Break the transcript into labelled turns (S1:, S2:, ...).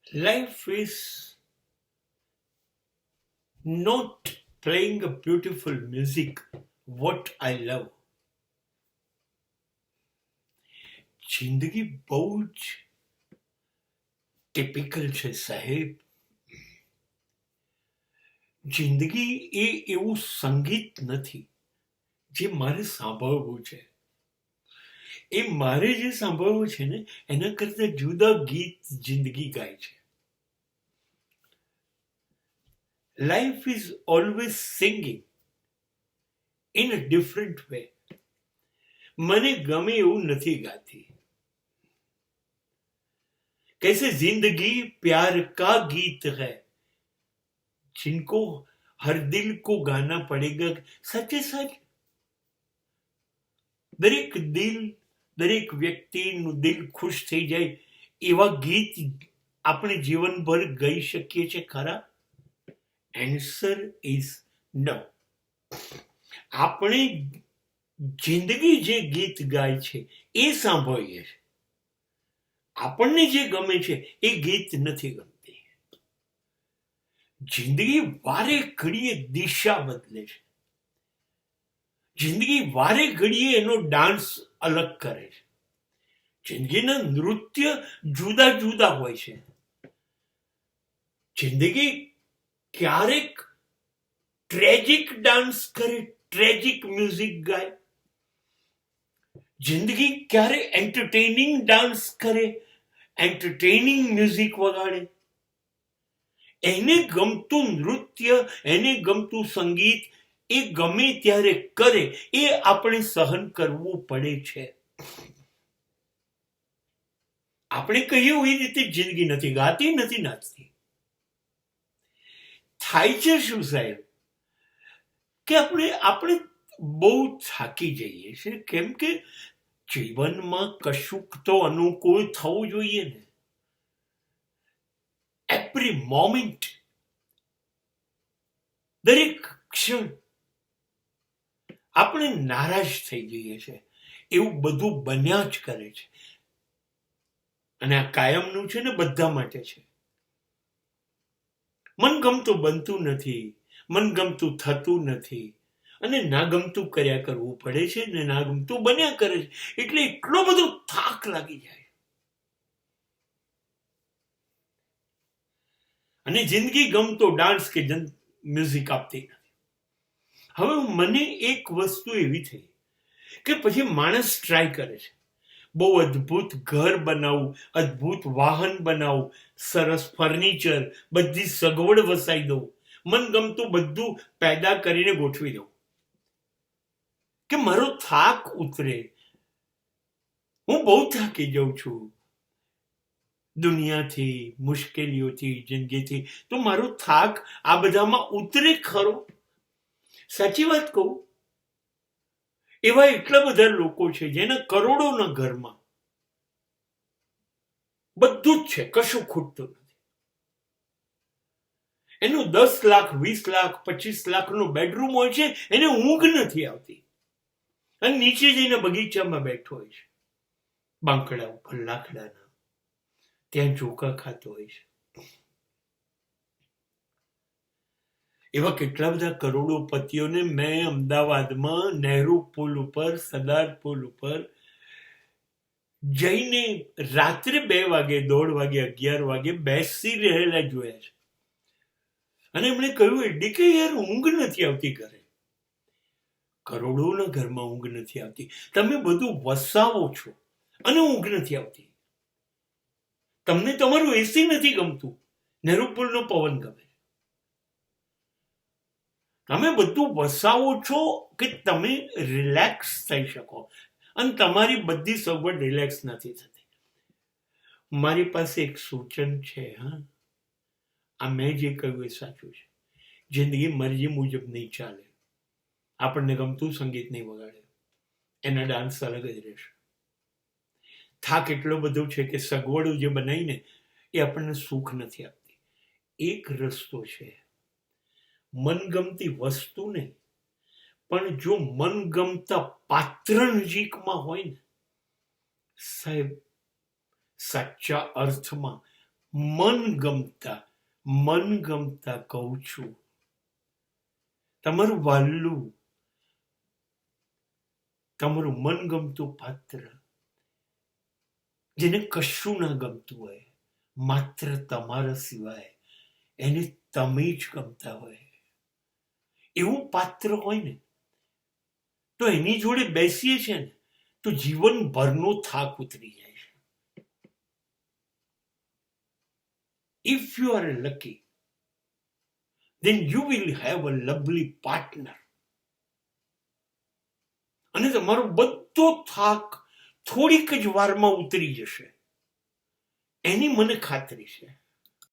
S1: Life is not playing a beautiful music, what I love. જિંદગી બહુ જ typical છે સાહેબ. જિંદગી એ એવું સંગીત નથી જે મારે સાંભળવું છે. એ મારે જે સાંભળવું છે ને એના કરતા જુદા ગીત જિંદગી ગાય છે. Life is always singing in a different way. મને ગમે એવું નથી ગાતી. कैसे जिंदगी प्यार का गीत है जिनको हर दिल को गाना पड़ेगा. સાચે સાચ દરેક વ્યક્તિનું દિલ ખુશ થઈ જાય એવા ગીત આપણે જીવનભર ગાઈ શકીએ છીએ ખરા? Answer is no. આપણે જિંદગી જે ગીત ગાય છે એ સાંભળીએ છીએ. આપણને જે ગમે છે એ ગીત નથી ગમતી. જિંદગી વારે ઘડીએ દિશા બદલે છે. જિંદગી વારે ઘડીએ એનો ડાન્સ અલગ કરે છે. જિંદગીના નૃત્ય જુદા જુદા હોય છે. જિંદગી ક્યારેક ટ્રેજિક ડાન્સ કરે, ટ્રેજિક મ્યુઝિક ગાય. જિંદગી ક્યારે એન્ટરટેનિંગ ડાન્સ કરે, એન્ટરટેનિંગ મ્યુઝિક વગાડે. એને ગમતું નૃત્ય, એને ગમતું સંગીત એ ગમે ત્યારે કરે, એ આપણે સહન કરવું પડે છે. આપણે કહીએ એવી રીતે જિંદગી નથી ગાતી, નથી નાચતી. થાય છે શું સાહેબ કે આપણે બહુ થાકી જઈએ છીએ. કેમ કે જીવનમાં કશુંક તો અનુકૂળ થવું જોઈએ ને. એવરી મોમેન્ટ, દરેક ક્ષણ આપણે નારાજ થઈ જઈએ છીએ. એવું બધું બન્યા જ કરે છે. અને આ કાયમનું છે ને, બધા માટે છે. મનગમતું બનતું નથી, મનગમતું થતું નથી, અને ના ગમતું કર્યા કરવું પડે છે ને ના ગમતું બન્યા કરે છે. એટલે એટલો બધો થાક લાગી જાય. અને જિંદગી ગમતો ડાન્સ કે મ્યુઝિક આપતી નથી. હવે મને એક વસ્તુ એવી થઈ કે પછી માણસ ટ્રાય કરે છે. બહુ અદ્ભુત ઘર બનાવું, અદ્ભુત વાહન બનાવું, સરસ ફર્નિચર, બધી સગવડ વસાઈ દઉં, મનગમતું બધું પેદા કરીને ગોઠવી દઉં કે મારો થાક ઉતરે. હું બહુ થાકી જાઉં છું દુનિયાથી, મુશ્કેલીઓથી, જિંદગીથી. તો મારો થાક આ બધામાં ઉતરે ખરો? સાચી વાત કહું, એવા એટલા બધા લોકો છે જેના કરોડોના ઘરમાં બધું જ છે, કશું ખૂટતું નથી. એનું 10 લાખ, 20 લાખ, 25 લાખનો બેડરૂમ હોય છે, એને ઊંઘ નથી આવતી. અને નીચે જઈને બગીચામાં બેઠો હોય છે, બાંકડા ઉપર લાકડાના, ત્યાં ચોખા ખાતો હોય છે. એવા કેટલા બધા કરોડોપતિઓને મેં અમદાવાદમાં નહેરુ પુલ ઉપર, સરદાર પુલ ઉપર જઈને રાત્રે 2 વાગે, 1:30 વાગે, 11 વાગે બેસી રહેલા જોયા છે. અને એમણે કહ્યું એડી કે યાર ઊંઘ નથી આવતી ઘરે. કરોડોના ઘરમાં ઊંઘ નથી આવતી. તમે બધું વસાવો છો અને ઊંઘ નથી આવતી. તમને તમારું એસી નથી ગમતું, નહેરુ પુલનો પવન ગમે. તમે બધું વસાવો છો કે તમે રિલેક્સ થઈ શકો, અને તમારી બધી સગવડ રિલેક્સ નથી થતી. મારી પાસે એક સૂચન છે. આ મેં જે કહ્યું એ સાચું છે. જિંદગી મરજી મુજબ નહીં ચાલે. આપણને ગમતું સંગીત નહીં વગાડે, એના ડાન્સ અલગ જ રહેશે. થાક એટલો બધો છે કે સગવડો જે બનાવીને એ આપણને સુખ નથી આપતી. એક રસ્તો છે, મનગમતી વસ્તુ નહીં, પણ જો મનગમતા પાત્ર નજીકમાં હોય ને સાહેબ, સાચા અર્થમાં મનગમતા કહું છું, તમારું વાલું, તમારું મનગમતું પાત્ર, જેને કશું ના ગમતું હોય, માત્ર તમારા સિવાય એને તમે જ ગમતા હોય, એવું પાત્ર હોય ને, તો એની જોડે બેસીએ છે ને તો જીવનભરનો થાક ઉતરી જાય છે. If you are lucky, then you will have a lovely partner. અને તમારો બધો થાક થોડીક જ વારમાં ઉતરી જશે, એની મને ખાતરી છે.